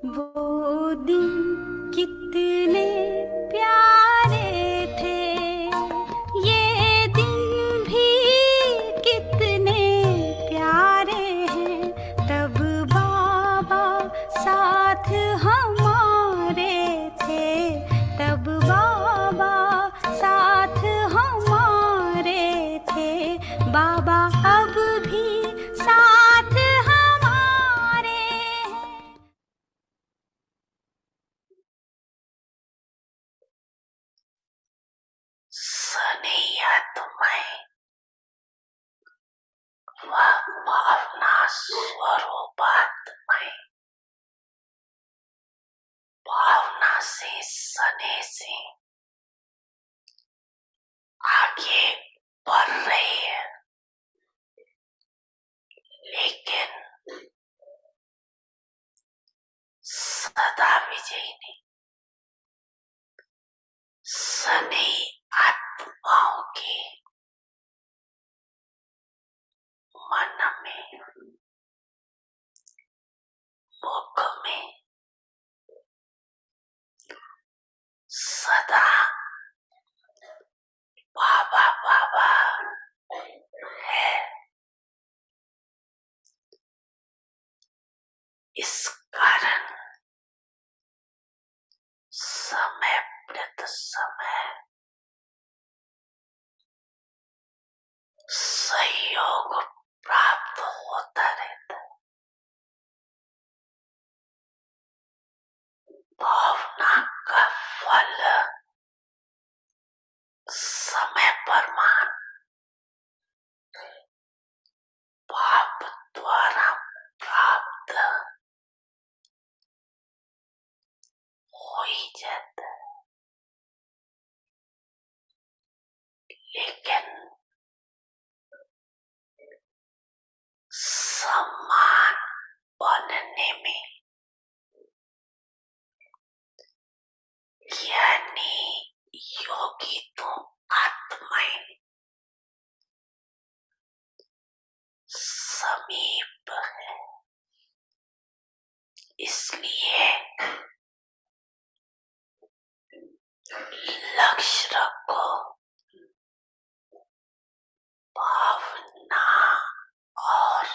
वो दिन कितने प्यारे थे, ये दिन भी कितने प्यारे हैं। तब बाबा साथ हमारे थे, तब बाबा साथ हमारे थे। बाबा अब भी साथ हमारे हैं। सनैया तुम्हें वह भावना स्वरूपात्मय भावना से सने से आगे बढ़ रही है, लेकिन सदा विजयी सने आत्माओं के मन में, मुख में सदा बाबा बाबा है। इस कारण समय प्रति समय सहयोग प्राप्त होता रहता है। भावना का फल समय प्रमाण पाप द्वारा प्राप्त हो ही जाता है, लेकिन समान बनने में ज्ञानी योगी तो आत्माएं समीप है। इसलिए लक्ष्य रखो, भावना और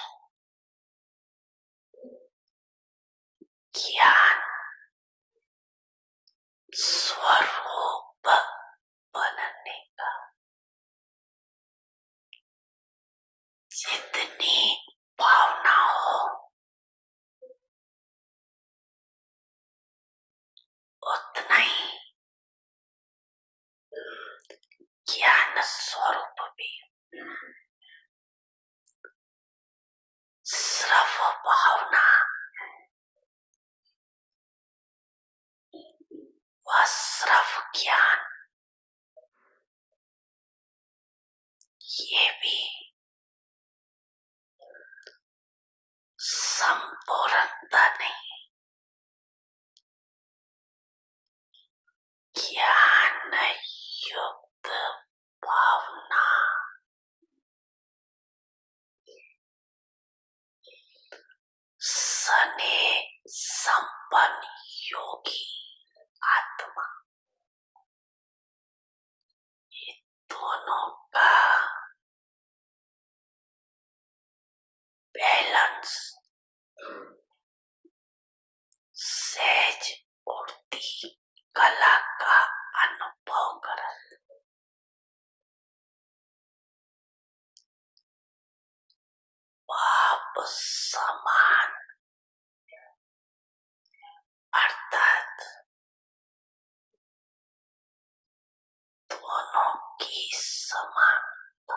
ज्ञान स्वरूप बनने का। जितनी भावना हो उतना ही ज्ञान स्वरूप भी। सिर्फ भावना व सिर्फ ज्ञान, ये भी संपूर्णता नहीं। ज्ञान युक्त भावना सने संपन्न योगी आत्मा, ये दोनों का बैलेंस सहज उड़ती कला का अनुभव कर। बाप समान अर्थात दोनों की समानता।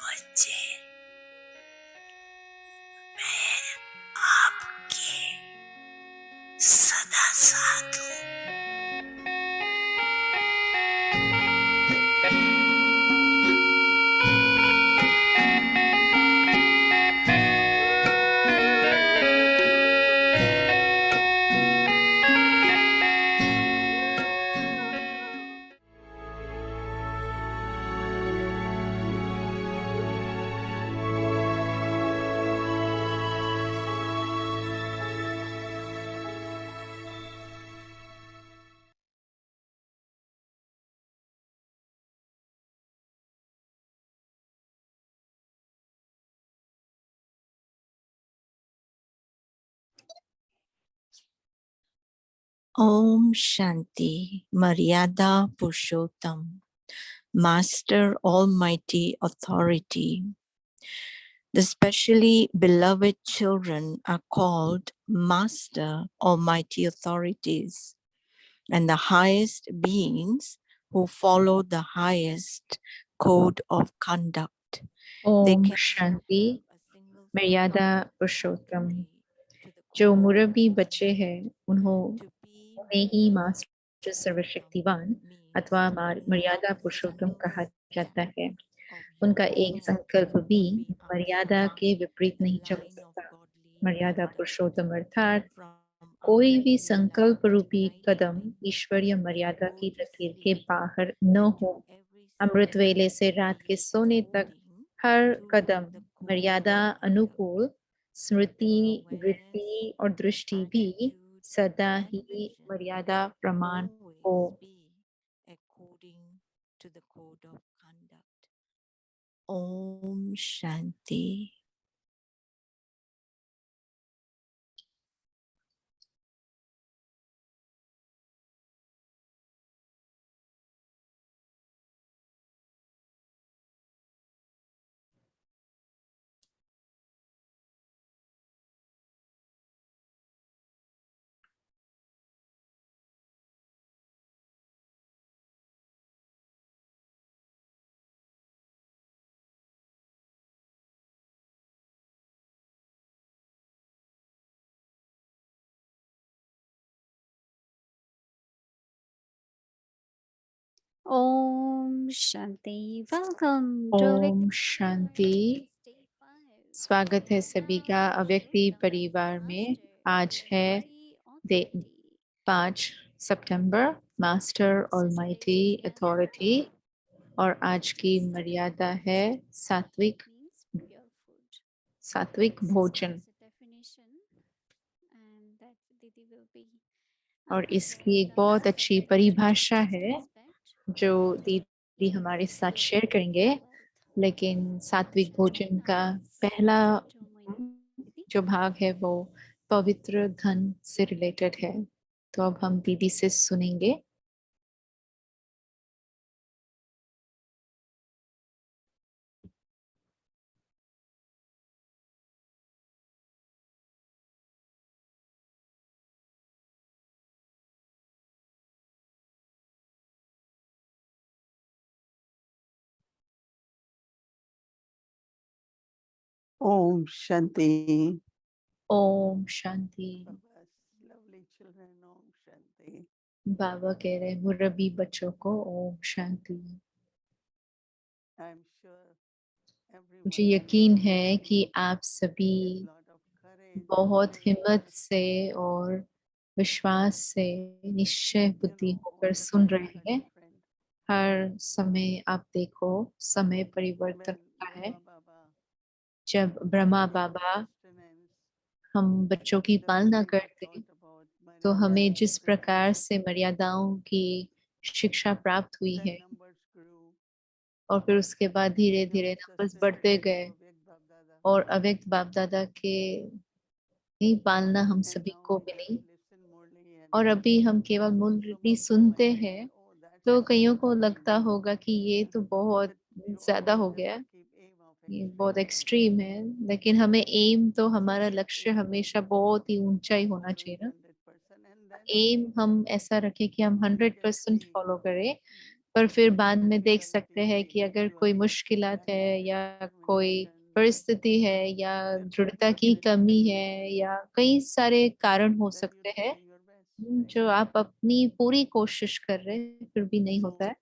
बच्चे, मैं आपके सदा साथ हूँ। Om Shanti, Maryada Purushottam, Master Almighty Authority. The specially beloved children are called Master Almighty Authorities, and the highest beings who follow the highest code of conduct. They Om cannot Shanti have a single मर्यादा thought Purushottam contrary to the जो code of मुरबी बच्चे conduct. हैं उन्होंने To be ही Maryada master सर्वशक्तिवान means अथवा not मर्यादा a पुरुषोत्तम single कहा जाता step है। of उनका your एक soul संकल्प भी will be asked मर्यादा from के विपरीत the नहीं चल line of सकता। godly मर्यादा conduct पुरुषोत्तम अर्थात from a कोई भी very संकल्प light रूपी कदम nighttime ईश्वरीय to मर्यादा go की to लकीर के sleep बाहर न and हो। do अमृत everything वेले से रात के be सोने तक according her to Kadam the code of मर्यादा अनुकूल conduct. स्मृति Your awareness, वृत्ति और दृष्टि भी attitude, सदा and ही vision मर्यादा प्रमाण हो। always be according to the code of conduct. Om Shanti. Om Shanti. Welcome to Om Avyakti Shanti. Parivars Day 5. स्वागत है सभी का Now अव्यक्ति Shri परिवार Master में। आज है Almighty day Authority. 5 September, master This almighty today's authority, mantra और आज की is मर्यादा है fast सात्विक means pure food. सात्विक This भोजन, has a definition and that Didi will be और इसकी sharing एक the बहुत answer अच्छी that what it परिभाषा means to है respect, जो दीदी eating हमारे साथ pure शेयर food करेंगे। for wealth. लेकिन सात्विक So join भोजन का us पहला in Jomai Didi. जो भाग है वो पवित्र धन से रिलेटेड है। तो अब हम दीदी से सुनेंगे। Om Shanti. Om Shanti. Baba's lovely children, Om Shanti. बाबा कह रहे मुरबी बच्चों को Om Shanti. I'm sure every मुझे one of यकीन you है कि आप सभी with lot of courage, बहुत हिम्मत boldness, से और विश्वास से निश्चय बुद्धि all होकर the सुन times रहे are हैं। different. हर समय आप देखो समय परिवर्तन When होता है। Brahma Baba जब ब्रह्मा gave बाबा sustenance, हम बच्चों की the पालना way he करते, taught about तो हमें Maryadas, जिस प्रकार discipline, से मर्यादाओं की शिक्षा प्राप्त हुई then है, numbers grew. और फिर उसके बाद धीरे Now धीरे it's a नंबर्स बढ़ते sustenance गए, of Vyakt Baba. और अव्यक्त बाप दादा के ही पालना हम And सभी now को we have milli. to listen morely and और अभी हम केवल some मुरली of you सुनते might think, हैं, oh, that's तो too कईयों much. को लगता होगा कि ये तो बहुत But you ज्यादा always हो have गया, to keep aim of ये बहुत extreme. एक्सट्रीम है। लेकिन हमें एम तो हमारा Keep लक्ष्य aim हमेशा बहुत ही ऊंचा ही होना following चाहिए ना। 100%, and then एम हम ऐसा रखें कि हम you can 100% see फॉलो करें, पर फिर बाद में देख सकते हैं difficulty कि if अगर you कोई are मुश्किलात है lacking या कोई determination, परिस्थिति है या दृढ़ता की कमी है या कई सारे कारण हो then you सकते हैं try your best, right? जो आप अपनी पूरी कोशिश कर रहे हैं फिर भी नहीं होता So है,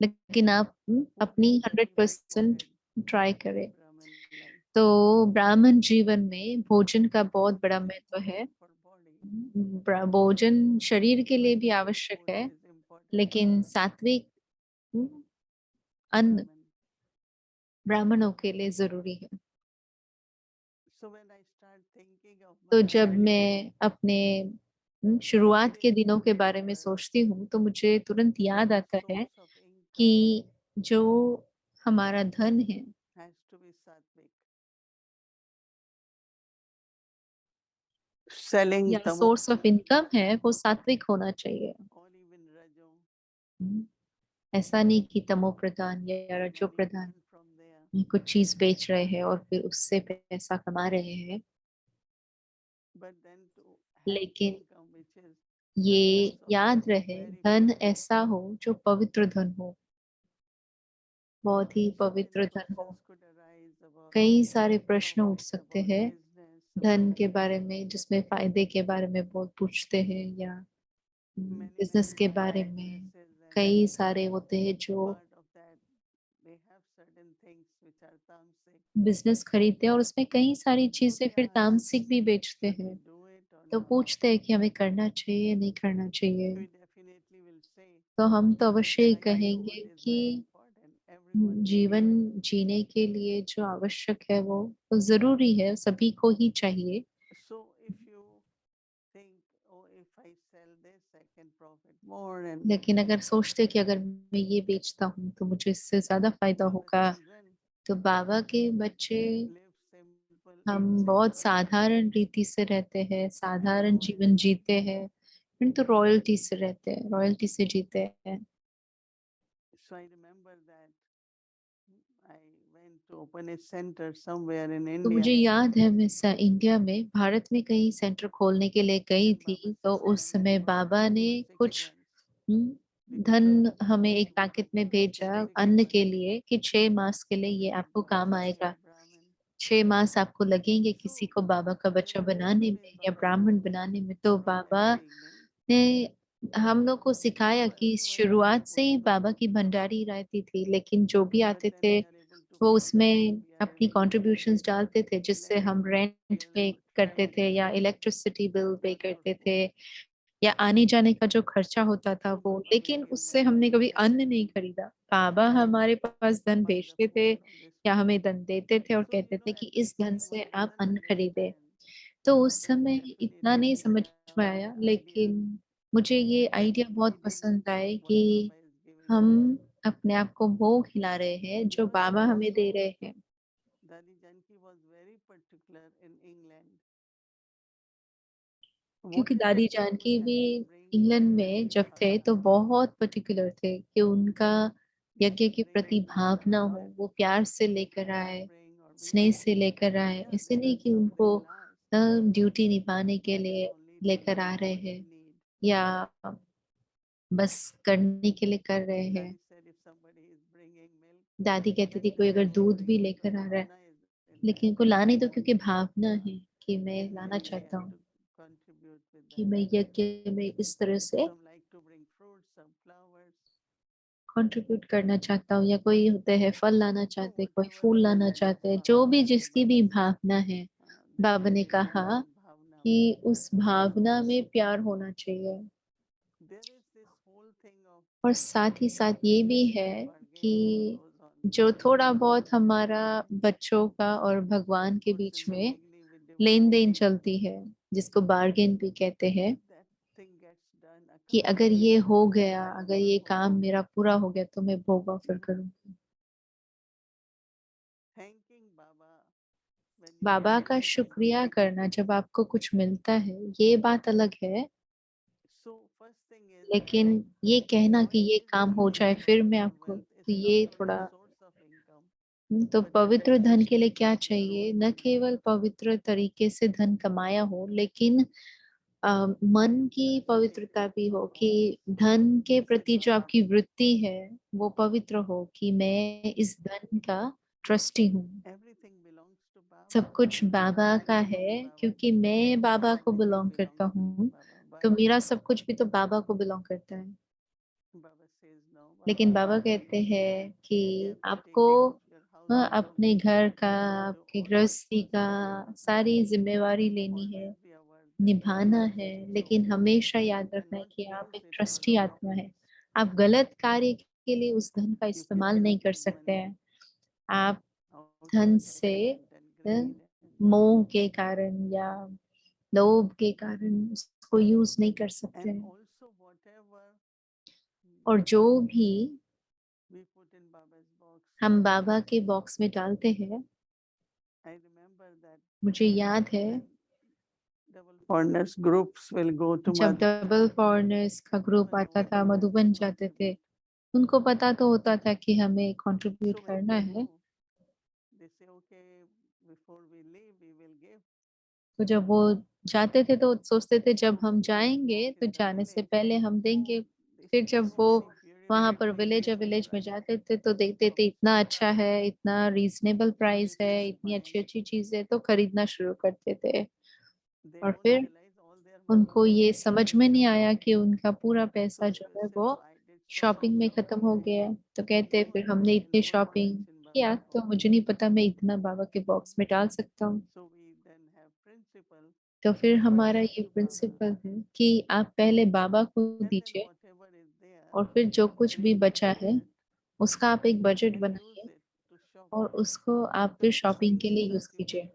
लेकिन आप what अपनी is very, very 100% important try in करें। Brahmin life? तो ब्राह्मण जीवन में भोजन का बहुत बड़ा Food महत्व है। for body, भोजन शरीर के लिए भी sattvic आवश्यक food है, is important लेकिन सात्विक for अन्न Brahmin. ब्राह्मणों के लिए जरूरी है। So when I start thinking of तो my जब early days, मैं अपने I शुरुआत के immediately दिनों के बारे में remember सोचती हूँ तो मुझे तुरंत याद the आता है source of कि income जो हमारा धन है has to be sattvic. selling या tamu सोर्स ऑफ इनकम है वो सात्विक होना चाहिए। or even rajo, ऐसा नहीं कि तमो प्रधान या make रजो money Pradhan even from there. कुछ चीज बेच रहे हैं और फिर उससे पैसा कमा रहे हैं। But then to have लेकिन income which is the ये source of याद रहे very धन pure. ऐसा हो जो पवित्र धन हो, बहुत ही So many पवित्र धन हो। questions could arise about कई सारे प्रश्न उठ profit, सकते about हैं business, धन about के बारे में, जिसमें फायदे के बारे में बहुत पूछते हैं, या many बिजनेस के buying बारे में। businesses, and कई सारे होते हैं जो part of that they have certain things which are tamasic. Business खरीदते हैं और उसमें कई सारी So चीजें we फिर ask, तामसिक भी बेचते should we हैं। do it or तो not? पूछते हैं कि हमें करना चाहिए नहीं करना चाहिए। We definitely will say तो हम तो that अवश्य ही like you, कहेंगे what is कि very important, everyone needs जीवन it. जीने के लिए जो आवश्यक है वो तो जरूरी है, सभी को ही चाहिए। So if you think, oh, if I sell this, I can profit more, and लेकिन अगर सोचते कि अगर मैं ये बेचता हूँ तो मुझे इससे ज्यादा फायदा Baba होगा, children तो बाबा के बच्चे live simple, हम in बहुत simple, साधारण रीति से रहते हैं, साधारण जीवन royalty. जीते हैं, तो रॉयल्टी से रहते हैं, रॉयल्टी से जीते हैं। So I remember that I went to open a center somewhere in तो India. मुझे याद है मैं इंडिया में, भारत में कहीं सेंटर खोलने के लिए गई And Baba थी, तो उस system समय for बाबा ने for sick कुछ ones. धन हमें एक पैकेट में भेजा Sick अन्न ones. के लिए कि 6 मास के लिए ये आपको काम Especially आएगा। Brahmin. 6 मास आपको लगेंगे So किसी को बाबा का there बच्चा was a बनाने promise में या Baba ब्राह्मण told बनाने में। तो from बाबा very beginning. ने हम लोग को सिखाया So कि everyone can शुरुआत से put ही बाबा fruits, की भंडारी रहती थी, लेकिन जो भी but आते then थे we are able to वो pay rent, उसमें we are अपनी able to pay कॉन्ट्रीब्यूशंस डालते थे, जिससे हम electricity रेंट पे bill, करते थे traveling या bill, electricity bill pay just for करते food. थे, या आने जाने का जो खर्चा होता था So वो। Baba लेकिन gave उससे money हमने to कभी them अन्न नहीं खरीदा। बाबा and हमारे पास धन buy the भेजते थे food from this या money. हमें धन देते थे और So कहते थे कि at that इस धन time से one आप doesn't अन्न खरीदे। understand. तो उस But समय इतना definitely नहीं we समझ have में that आया, idea, लेकिन मुझे ये and then आइडिया we बहुत did पसंद आए what कि Baba is giving. हम अपने आप को वो खिला रहे हैं जो Because बाबा हमें दे also रहे हैं। Dadi Janki was very particular in England. क्योंकि Whatever दादी she could जानकी भी help to bring इंग्लैंड में every जब थे तो bhakta, बहुत पर्टिकुलर थे कि उनका she यज्ञ would के bring प्रति भावना हो, that वो प्यार से we लेकर have to आए, bring or we स्नेह have से to. लेकर आए। Yeah, ऐसे let नहीं us कि bring उनको last. ड्यूटी निभाने के That is लिए only लेकर आ bringing रहे what we हैं need. या बस करने के लिए कर रहे हैं। Daddy said if somebody is bringing milk, दादी कहती let थी कोई them अगर bring दूध भी because the लेकर आ रहा है, bhavna is in that. लेकिन उनको लाने I दो, want क्योंकि to, भावना है कि मैं in लाना this way चाहता हूँ, to contribute with कि that. मैं यज्ञ में इस तरह से Some like to bring fruits, some flowers. Contribute करना चाहता हूँ, या कोई होते हैं फल लाना So चाहते हैं, कोई whatever फूल the लाना needs चाहते हैं, जो Baba भी had, जिसकी Baba भी said, भावना है। there बाबा should ने be कहा love and bhavna कि with that. उस भावना में प्यार होना चाहिए। There is this whole thing of और साथ ही साथ ये भी है bargaining कि goes on. जो थोड़ा बहुत हमारा बच्चों का और भगवान के Person बीच में willingly with लेन देन devotee, चलती है, जिसको बार्गेन भी कहते हैं, if that thing gets done, कि अगर ये accomplished, हो गया, then अगर Baba ये काम forgives. मेरा पूरा हो गया तो मैं भोग ऑफर करूंगी। Thanking Baba when you Baba get का something. शुक्रिया करना जब आपको कुछ मिलता है, ये बात अलग है। So first thing is लेकिन ये कहना कि knowing ये is काम the हो जाए source of फिर मैं pure आपको, wealth. तो It's not ये only थोड़ा source of income, तो but then पवित्र धन के लिए क्या you चाहिए? know न केवल पवित्र तरीके से धन कमाया हो, लेकिन मन की पवित्रता भी हो, कि धन के प्रति जो आपकी वृत्ति है वो पवित्र हो, कि मैं इस धन का ट्रस्टी हूँ, everything belongs to Baba. सब कुछ बाबा I का belong है, to Baba. क्योंकि मैं बाबा को Everything बिलोंग करता belongs to हूँ, Baba. तो But मेरा सब कुछ भी तो बाबा को बिलोंग करता है। Baba says no. लेकिन Baba, बाबा कहते हैं कि you have to take आपको care of your household. अपने घर का, You have to आपकी always गृहस्थी का pursue, सारी जिम्मेवारी लेनी है, always be aware that. निभाना है, लेकिन हमेशा याद And रखना है not कि आप use एक it for ट्रस्टी wrong आत्मा है। things. आप गलत कार्य के लिए उस धन का You can इस्तेमाल नहीं कर receive सकते money हैं। आप out of धन से attachment and greed and मोह के कारण या लोभ के कारण उसको यूज नहीं कर सकते हैं। also whatever और जो भी we put in Baba's box. हम बाबा के बॉक्स में डालते हैं, I remember that मुझे याद है when double foreigners groups will go to जब डबल फॉरेनर्स का ग्रुप आता था, मधुबन जाते थे, उनको पता तो होता था कि हमें कंट्रीब्यूट करना है। They say, okay, before we leave, we will give. तो जब वो जाते थे तो सोचते थे जब हम जाएंगे तो जाने से पहले हम देंगे। फिर जब वो वहां पर विलेज में जाते थे तो देखते थे इतना अच्छा है, इतना रीजनेबल प्राइस है, इतनी अच्छी अच्छी चीजें, तो खरीदना शुरू करते थे। और फिर उनको ये समझ में नहीं आया कि उनका पूरा पैसा जो है वो शॉपिंग में खत्म हो गया है। तो कहते हैं, फिर हमने इतनी शॉपिंग किया तो मुझे नहीं पता मैं इतना बाबा के बॉक्स में डाल सकता हूँ। तो फिर हमारा ये प्रिंसिपल है कि आप पहले बाबा को दीजिए और फिर जो कुछ भी बचा है उसका आप एक बजट बनाइए और उसको आप फिर शॉपिंग के लिए यूज कीजिए।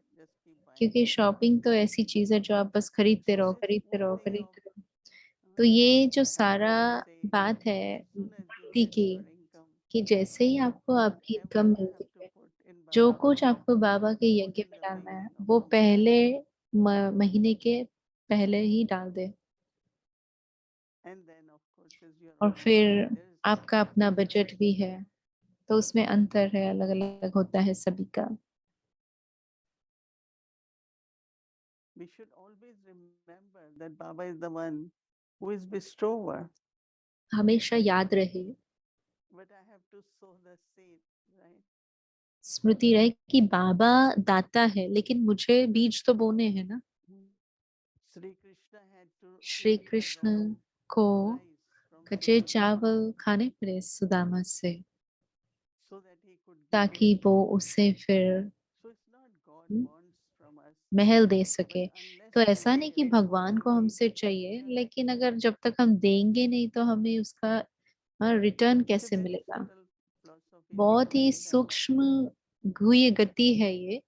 क्योंकि शॉपिंग तो ऐसी चीज है जो आप बस खरीदते रहो, खरीदते रहो, खरीदते रहो। तो ये जो सारा बात है भक्ति की, कि जैसे ही आपको आपकी इनकम मिलती है, जो कुछ आपको बाबा के यज्ञ में डालना है वो पहले महीने के पहले ही डाल दे। और फिर आपका अपना बजट भी है तो उसमें अंतर है, अलग अलग होता है सभी का। We should always remember that Baba is the one who is bestower. हमेशा याद रहे, But I have to sow the seed, right? स्मृति रहे कि बाबा दाता है लेकिन मुझे बीज तो बोने हैं ना। Sri Krishna had to Shri eat the Krishna raw को rice from कच्चे Sudama चावल खाने पड़े सुदामा से so that he could give ताकि it. वो उसे फिर So it's not God hmm, wants from us, Mahal they but सके। unless तो we ऐसा नहीं कि give, भगवान को we हमसे चाहिए, लेकिन अगर जब तक हम देंगे नहीं तो हमें उसका रिटर्न it's a कैसे very मिलेगा। subtle philosophy बहुत ही behind that. सूक्ष्म गुह्य गति है ये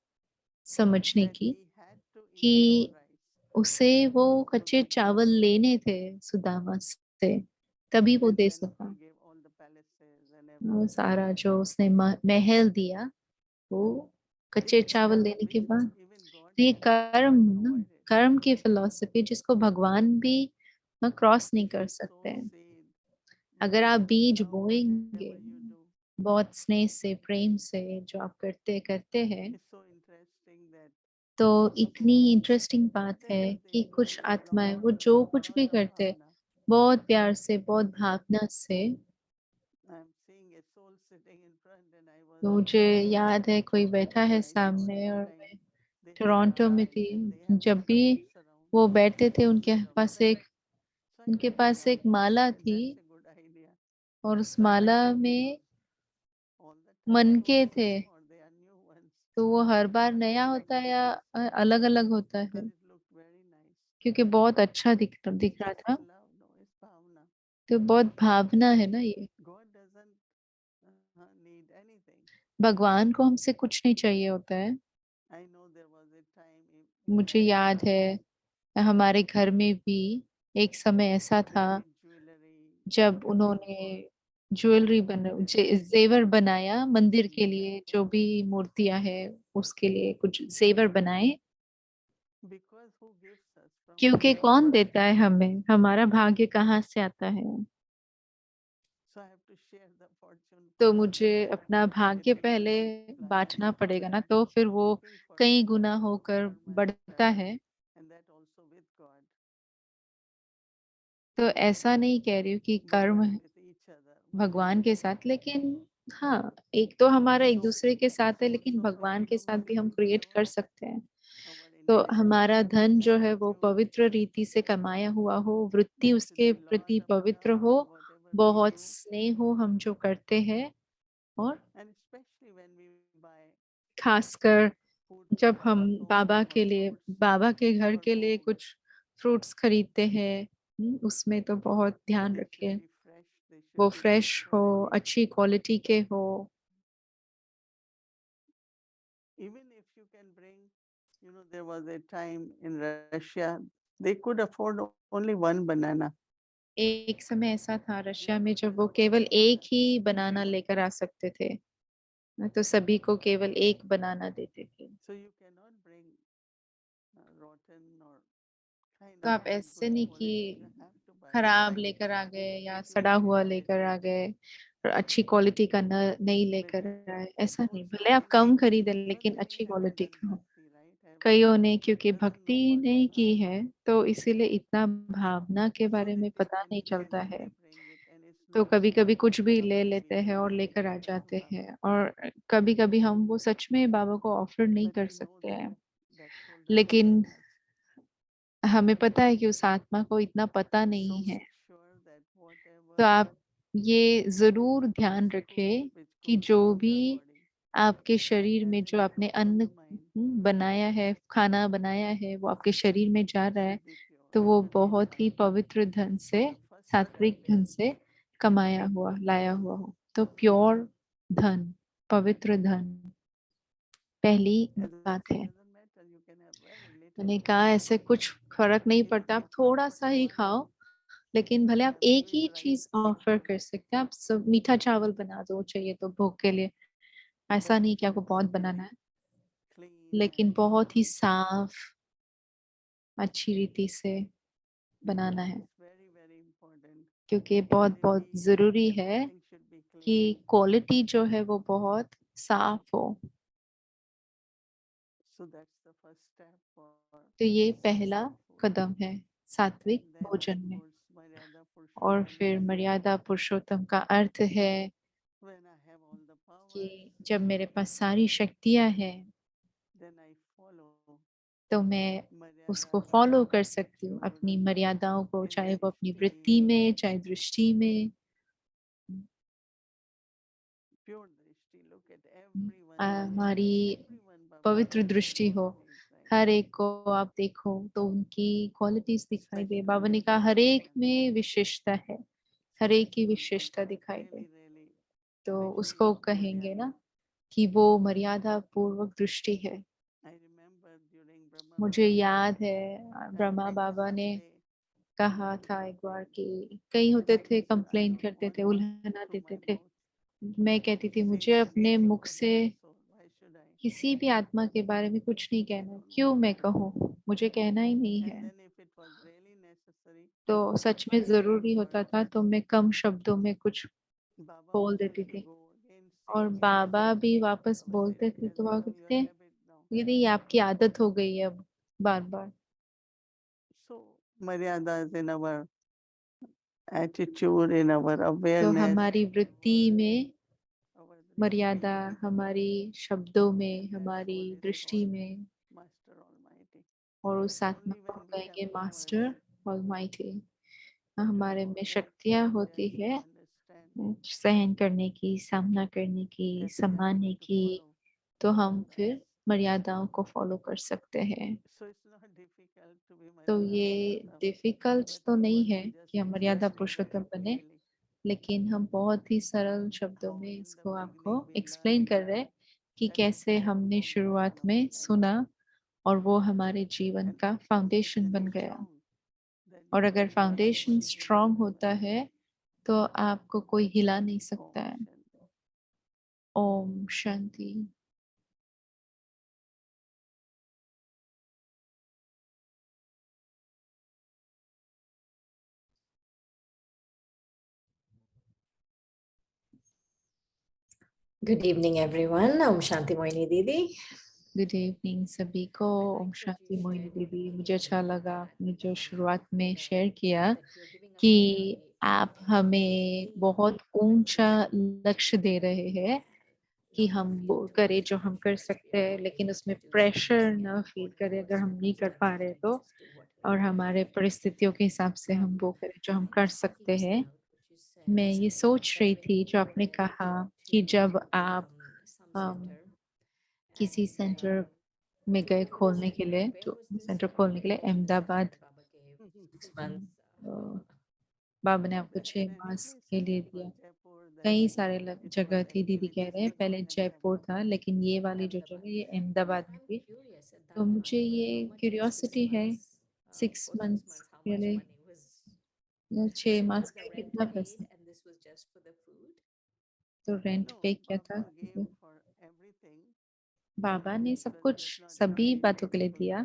समझने That की, he had to eat raw कि rice. उसे वो कच्चे चावल लेने थे सुदामा से, तभी वो And दे then सका। he gave all the palaces and वो everything. सारा जो उसने महल दिया वो कच्चे It's a चावल karma लेने के which बाद। even God तो ये cannot कर्म ना, avoid it. कर्म की फिलॉसफी जिसको भगवान भी क्रॉस नहीं If कर you सकते sow हैं। seed with अगर आप deep बीज love, बोएंगे whatever you do, बहुत स्नेह से, प्रेम से, जो आप करते करते हैं, it's so interesting that तो some इतनी people, इंटरेस्टिंग बात है whatever they कि do, कुछ they do आत्माएं वो with जो a कुछ भी lot of करते हैं bhavna. बहुत प्यार से, बहुत भावना से। I'm seeing a soul sitting in front and I was तो मुझे याद है कोई watching बैठा them है and I saw सामने, every और time मैं they have a टोरंटो में child थी। and they have जब भी science around वो them, बैठते थे उनके wisdom, पास right? एक So I उनके thought, पास एक wow, माला थी, that's a good idea. और उस So I Mala like to give में those all the time मनके थे। or they are new ones. तो वो हर बार So नया I like होता to है give या this अलग अलग होता है? because it looked very nice. क्योंकि बहुत अच्छा दिख It's रहा just था। love, no, it's bhavna. तो बहुत भावना है ना ये। God doesn't need anything. भगवान को हमसे कुछ नहीं चाहिए होता है। I know there was a time in मुझे my याद house है हमारे घर में भी एक समय ऐसा they था made jewelry जब उन्होंने ज्वेलरी बना, जेवर बनाया मंदिर के लिए, जो भी मूर्तियां है उसके लिए कुछ जेवर बनाए। because who gives us from क्योंकि whom we कौन get. देता है हमें, हमारा भाग्य कहाँ से आता है। So I have to share the fortune तो first मुझे and then अपना it भाग्य पहले multiplies. बांटना पड़ेगा ना, तो फिर वो Looking for कई karma, गुना we look होकर karma बढ़ता everywhere है। and that also with God, तो ऐसा नहीं कह रही हूँ कि but कर्म then है with each other. One is भगवान के with साथ, लेकिन हाँ, एक तो हमारा एक so दूसरे के साथ है, लेकिन also from भगवान के साथ भी हम human क्रिएट level, कर सकते हैं। our तो intention हमारा should be धन जो है वो gratitude. पवित्र रीति से कमाया हुआ हो, वृत्ति There should उसके be प्रति lot of पवित्र love हो, in whatever we बहुत do, स्नेह हो हम जो करते हैं। और and especially when we buy खासकर food जब for हम our बाबा home or के लिए, fruits बाबा के घर for के लिए home, कुछ फ्रूट्स खरीदते हैं, उसमें तो बहुत ध्यान they should रखिए be fresh, they वो should be good फ्रेश हो, quality. अच्छी क्वालिटी के हो। Even if you can bring, there was a time in Russia, they could afford only one banana. एक समय ऐसा था रशिया में जब वो केवल एक ही बनाना लेकर आ सकते थे, तो सभी को केवल एक बनाना देते थे। So you cannot bring rotten or kind तो of आप good ऐसे नहीं quality, कि you have to buy. खराब लेकर आ गए या सड़ा हुआ लेकर आ गए और अच्छी क्वालिटी का न नहीं लेकर आए, ऐसा नहीं। भले आप कम खरीदे लेकिन अच्छी क्वालिटी का हो। कईयों ने क्योंकि भक्ति नहीं की है तो इसीलिए इतना भावना के बारे में पता नहीं चलता है, तो कभी कभी कुछ भी ले लेते हैं और लेकर आ जाते हैं, और कभी कभी हम वो सच में बाबा को ऑफर नहीं कर सकते हैं। लेकिन हमें पता है कि उस आत्मा को इतना पता नहीं है। तो आप ये जरूर ध्यान रखें कि जो भी आपके शरीर में जो आपने अन्न बनाया है, खाना बनाया है, वो आपके शरीर में जा रहा है, तो वो बहुत ही पवित्र धन से, सात्विक धन से कमाया हुआ, लाया हुआ हो। तो प्योर धन, पवित्र धन पहली बात है। मैंने कहा ऐसे कुछ फर्क नहीं पड़ता, आप थोड़ा सा ही खाओ, लेकिन भले आप एक ही चीज ऑफर कर सकते हैं। आप सब मीठा चावल बना दो चाहिए तो भोग के लिए, ऐसा नहीं कि आपको बहुत बनाना है, लेकिन बहुत ही साफ अच्छी रीति से बनाना है, क्योंकि बहुत बहुत जरूरी है कि क्वालिटी जो है वो बहुत साफ हो। तो ये पहला कदम है सात्विक भोजन में। और फिर मर्यादा पुरुषोत्तम का अर्थ है कि जब मेरे पास सारी शक्तियां हैं तो मैं उसको फॉलो कर सकती हूँ, अपनी मर्यादाओं को, चाहे वो अपनी वृत्ति में, चाहे दृष्टि में। हमारी पवित्र दृष्टि हो, हर एक को आप देखो तो उनकी क्वालिटीज दिखाई दे। बाबा ने कहा हर एक में विशेषता है, हर एक की विशेषता दिखाई दे, तो उसको कहेंगे ना कि वो मर्यादा पूर्वक दृष्टि है। मुझे याद है ब्रह्मा बाबा ने कहा था एक बार कि कई होते थे कंप्लेन करते थे, उल्हना देते थे। मैं कहती थी मुझे अपने मुख से किसी भी आत्मा के बारे में कुछ नहीं कहना, क्यों मैं कहूँ, मुझे कहना ही नहीं है। तो सच में जरूरी होता था तो मैं कम शब्दों में कुछ बोल देती थी, और बाबा भी वापस बोलते थे तो वो कहते थे दीदी ये आपकी आदत हो गई है अब बार बार। Maryadas in our attitude, in our तो awareness, हमारी वृत्ति में मर्यादा, हमारी शब्दों में, हमारी दृष्टि में, और उस आत्मा को हम कहेंगे मास्टर ऑलमाइटी। हमारे में शक्तियां होती है सहन करने की, सामना करने की, संभालने की, तो हम फिर मर्यादाओं को फॉलो कर सकते हैं। तो ये डिफिकल्ट तो नहीं है कि हम मर्यादा पुरुषोत्तम बने, लेकिन हम बहुत ही सरल शब्दों में इसको आपको एक्सप्लेन कर रहे हैं कि कैसे हमने शुरुआत में सुना और वो हमारे जीवन का फाउंडेशन बन गया। और अगर फाउंडेशन स्ट्रांग होता है तो आपको कोई हिला नहीं सकता है। Om Shanti. Good evening, everyone. Om Shanti Moini Didi. Good evening सभी को। ओम शांति मोहिनी दीदी, मुझे अच्छा लगा आपने जो शुरुआत में शेयर किया कि आप हमें बहुत ऊंचा लक्ष्य दे रहे हैं कि हम वो करें जो हम कर सकते हैं, लेकिन उसमें प्रेशर ना फील करें अगर हम नहीं कर पा रहे तो, और हमारे परिस्थितियों के हिसाब से हम वो करें जो हम कर सकते हैं। मैं ये सोच रही थी जो आपने कहा कि जब आप किसी सेंटर में गए खोलने के लिए, तो सेंटर खोलने के लिए अहमदाबाद, बाबा ने आपको 6 मास के लिए दिया। कई सारे जगह थी, दीदी कह रहे हैं पहले जयपुर था, लेकिन ये वाली जो जगह ये अहमदाबाद में थी। तो मुझे ये क्यूरियोसिटी है, 6 मंथ्स के लिए या 6 मास का कितना पैसा, तो रेंट पे किया था? बाबा ने सब कुछ सभी बातों के लिए दिया,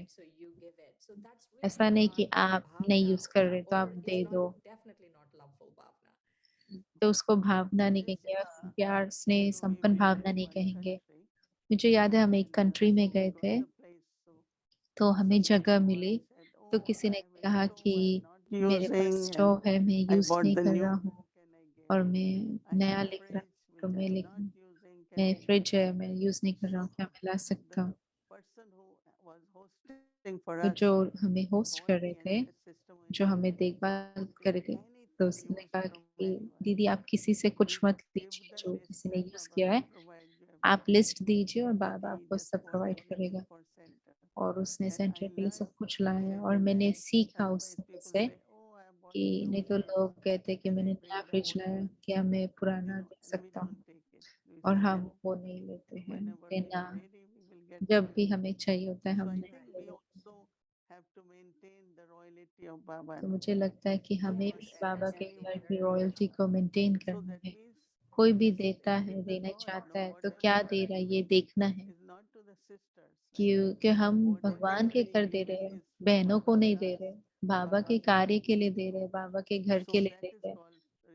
चाहिए। so you give it. So that's ऐसा really नहीं not कि आप नहीं bhavna, यूज कर रहे तो or आप it's दे not, दो, definitely not loveful bhavna. तो उसको भावना नहीं There is, कहेंगे, प्यार स्नेह we संपन्न visited भावना नहीं one कहेंगे। country मुझे याद है हम एक and कंट्री में so गए one थे, of the place तो हमें जगह मिली, तो किसी ने कहा कि मेरे पास स्टोव है, मैं यूज नहीं कर रहा हूँ और मैं नया लेकर आ तो मैं, लेकिन मैं फ्रिज है, मैं यूज नहीं कर रहा हूँ, क्या मैं ला सकता हूँ? तो जो हमें होस्ट कर रहे थे, जो हमें देखभाल कर रहे थे, तो उसने कहा कि दीदी आप किसी से कुछ मत लीजिए जो किसी ने यूज किया है, आप लिस्ट दीजिए और बाबा आपको सब प्रोवाइड करेगा। और उसने सेंटर के लिए सब कुछ लाया और मैंने सीखा उस समय से कि नहीं तो लोग कहते कि मैंने नया फ्रिज लाया, क्या मैं पुराना दे सकता हूँ? और हम वो नहीं लेते हैं, लेना जब भी हमें चाहिए होता है हम नया ले लेते हैं। तो मुझे लगता है कि हमें भी बाबा के घर की रॉयल्टी को मेंटेन करना है। कोई भी देता है, देना चाहता है, तो क्या दे रहा है ये देखना है, क्योंकि हम भगवान के घर दे रहे हैं, बहनों को नहीं दे रहे, बाबा के कार्य के लिए दे रहे, बाबा के घर के लिए दे रहे,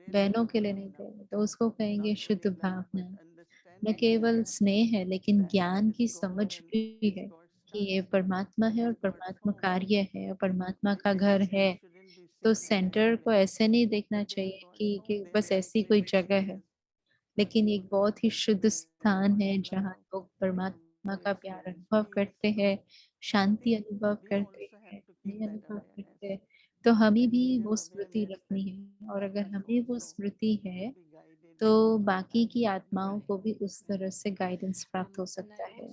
बहनों के लिए नहीं दे रहे, तो उसको कहेंगे शुद्ध भावना। न केवल स्नेह है लेकिन ज्ञान की समझ भी है कि ये परमात्मा है और परमात्मा कार्य है और परमात्मा का घर है। तो सेंटर को ऐसे नहीं देखना चाहिए कि बस ऐसी कोई जगह है, लेकिन एक बहुत ही शुद्ध स्थान है जहाँ लोग परमात्मा का प्यार अनुभव करते हैं, शांति अनुभव करते हैं, स्नेह अनुभव करते हैं। तो हमें भी वो स्मृति रखनी है, और अगर हमें वो स्मृति है तो बाकी की आत्माओं को भी उस तरह से गाइडेंस प्राप्त हो सकता है।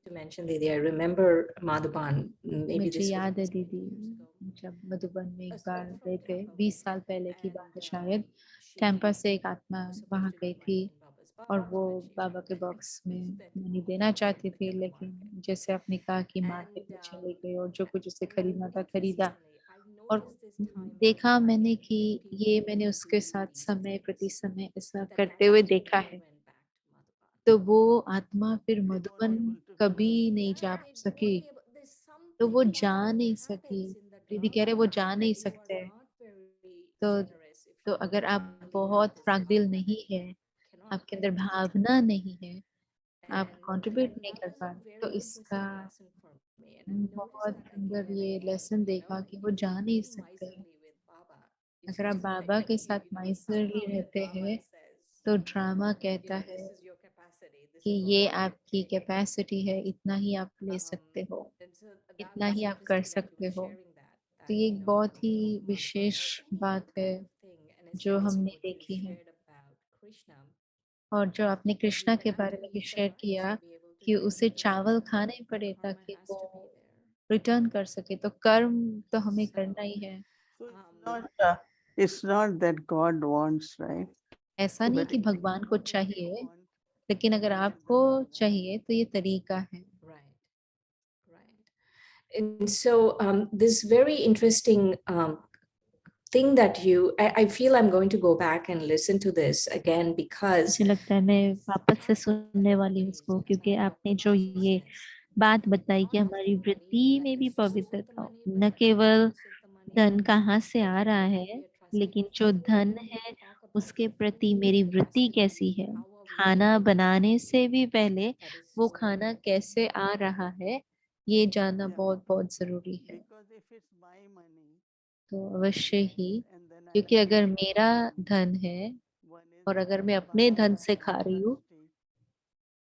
To mention, Didi, I remember Madhuban, maybe मुझे this was याद है 20 दीदी, years ago. जब मधुबन में एक बार गए थे, 20 साल पहले की बात है शायद, टैंपा से एक आत्मा वहां गई थी और वो बाबा के बॉक्स में मनी देना चाहती थी, लेकिन जैसे आपने कहा कि मार्केट में चली गई और जो कुछ उसे खरीदना था खरीदा। और देखा मैंने कि ये मैंने उसके साथ समय प्रति समय ऐसा करते हुए देखा है। तो वो आत्मा फिर मधुबन कभी नहीं जा सकी, तो वो जा नहीं सकी। दीदी कह रहे वो जा नहीं सकते। तो अगर आप बहुत प्रागदिल नहीं है, आपके अंदर भावना नहीं है, आप कंट्रीब्यूट नहीं कर पा रहे, तो इसका बहुत अंदर ये लेसन देखा कि वो जा नहीं सकते। अगर आप बाबा के साथ माइसरली रहते हैं तो ड्रामा कहता है कि ये आपकी कैपेसिटी है, इतना ही आप ले सकते हो, इतना ही आप कर सकते हो। तो ये एक बहुत ही विशेष बात है जो हमने देखी है। और जो आपने कृष्णा के बारे में भी शेयर किया कि उसे चावल खाने पड़े ताकि वो रिटर्न कर सके, तो कर्म तो हमें करना ही है। It's not that God wants, right? ऐसा नहीं But कि if भगवान को you चाहिए, want, लेकिन अगर आपको चाहिए तो ये तरीका है। Right, right. And so this very interesting thing that I feel I'm going to go back and listen to this again because मुझे लगता है मैं वापस से सुनने वाली हूँ उसको, क्योंकि आपने जो ये बात बताई कि हमारी वृत्ति में भी पवित्रता हो, न केवल धन कहाँ से आ रहा है, लेकिन जो धन है उसके प्रति मेरी वृत्ति कैसी है। खाना बनाने से भी पहले वो खाना कैसे आ रहा है ये जानना बहुत बहुत जरूरी है। because if it's my money, तो अवश्य ही, and then I क्योंकि give अगर it to मेरा someone, धन है one is और अगर मैं अपने धन से खा रही हूँ,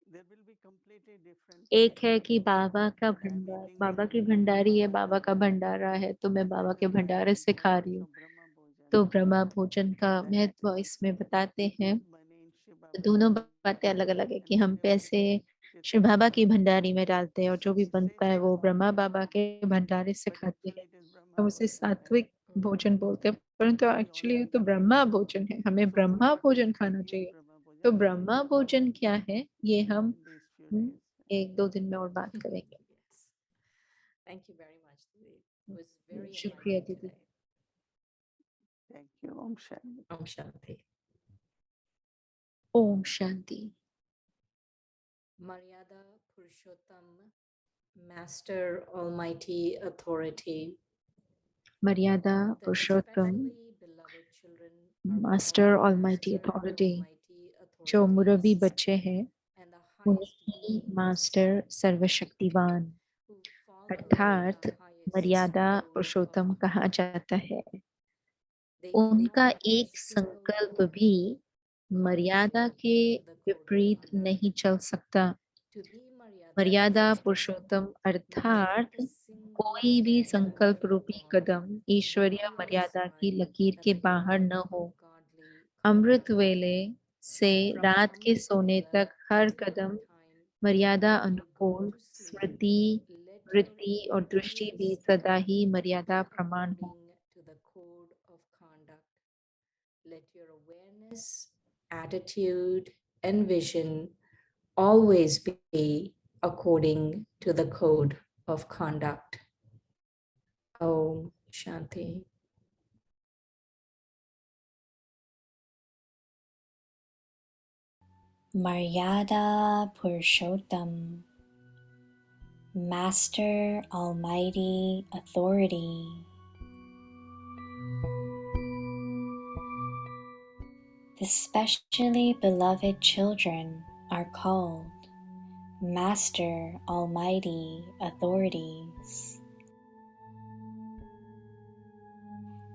there will be completely different. एक है कि बाबा का That I'm भंडार, eating बाबा की from भंडारी है, Baba बाबा का भंडारा है, तो मैं बाबा के भंडारे से खा रही हूँ। तो ब्रह्मा भोजन का महत्व इसमें बताते हैं। तो दोनों बातें अलग अलग है कि हम पैसे श्री बाबा की भंडारी में डालते हैं और जो भी बनता है वो ब्रह्मा बाबा के भंडारे से खाते हैं। हम उसे सात्विक भोजन बोलते हैं, परंतु एक्चुअली ये तो ब्रह्मा भोजन है, हमें ब्रह्मा भोजन खाना चाहिए। तो ब्रह्मा भोजन क्या है ये हम एक दो दिन में और बात करेंगे। yes. Thank you very much, Didi. It was very शुक्रिया enlightening दीदी। today. Thank you. Om Shanti. Om Shanti. Om Shanti. Maryada Purushottam, Master Almighty Authority, मर्यादा the Purushottam, especially beloved children are master called almighty Master authority, Almighty जो मुरबी Authorities बच्चे हैं and the highest उन्हीं beings master सर्वशक्तिवान, who अर्थात मर्यादा पुरुषोत्तम कहा जाता है। उनका एक संकल्प भी मर्यादा के विपरीत नहीं चल सकता। मर्यादा पुरुषोत्तम अर्थात कोई भी संकल्प रूपी कदम ईश्वरीय मर्यादा की लकीर के बाहर न हो। अमृत वेले से रात के सोने तक हर कदम मर्यादा अनुकूल स्मृति, वृत्ति और दृष्टि भी सदा ही मर्यादा प्रमाण हो। Let your awareness, attitude, and vision always be according to the code of conduct. Om Shanti. Maryada Purushottam, Master Almighty Authority. The specially beloved children are called Master Almighty Authorities,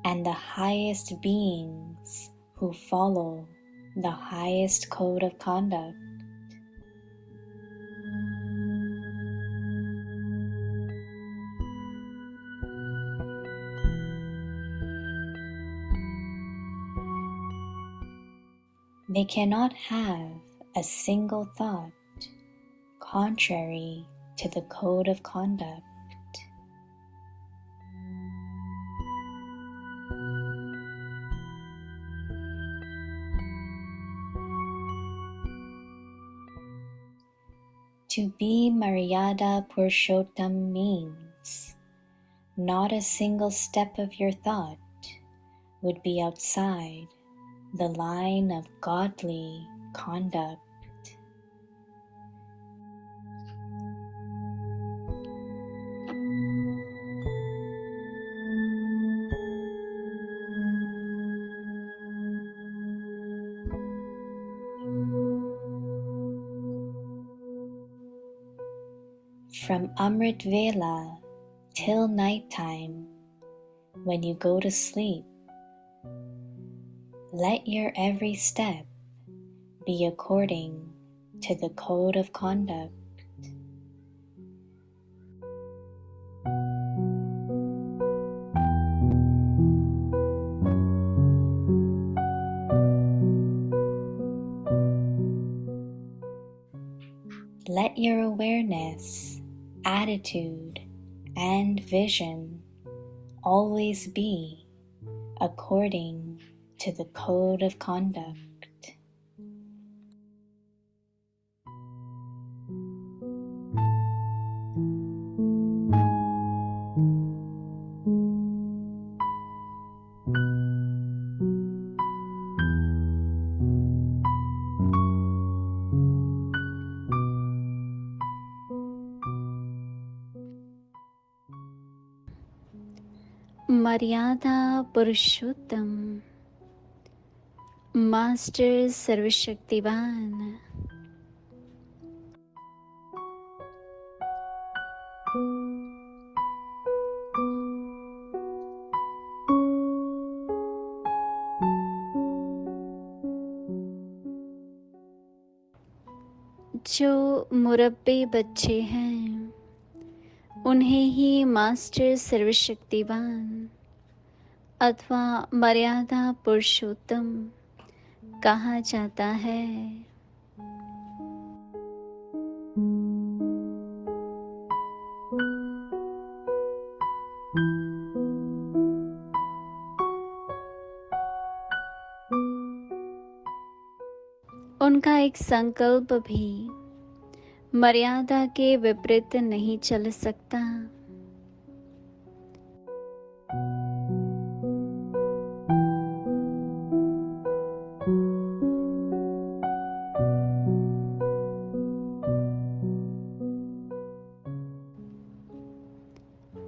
and the highest beings who follow the highest code of conduct. They cannot have a single thought contrary to the code of conduct. To be Maryada Purushottam means not a single step of your thought would be outside the line of godly conduct. From Amrit Vela till night time, when you go to sleep, let your every step be according to the code of conduct. Let your awareness, attitude, and vision always be according to the code of conduct. मर्यादा पुरुषोत्तम, master सर्वशक्तिवान, जो मुरब्बे बच्चे हैं उन्हें ही master सर्वशक्तिवान अथवा मर्यादा पुरुषोत्तम कहा जाता है। उनका एक संकल्प भी मर्यादा के विपरीत नहीं चल सकता।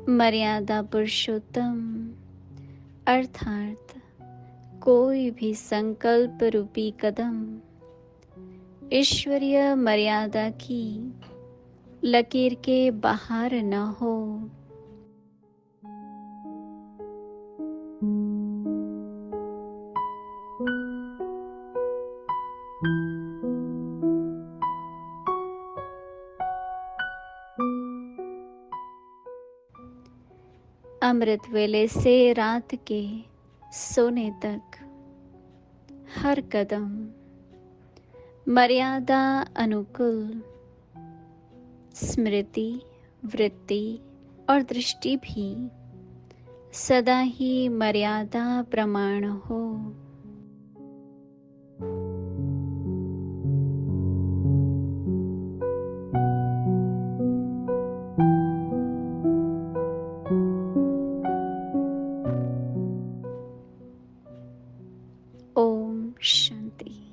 मर्यादा पुरुषोत्तम अर्थात कोई भी संकल्प रूपी कदम ईश्वरीय मर्यादा की लकीर के बाहर न हो। अमृत वेले से रात के सोने तक हर कदम मर्यादा अनुकूल स्मृति, वृत्ति और दृष्टि भी सदा ही मर्यादा प्रमाण हो। ओम शांति।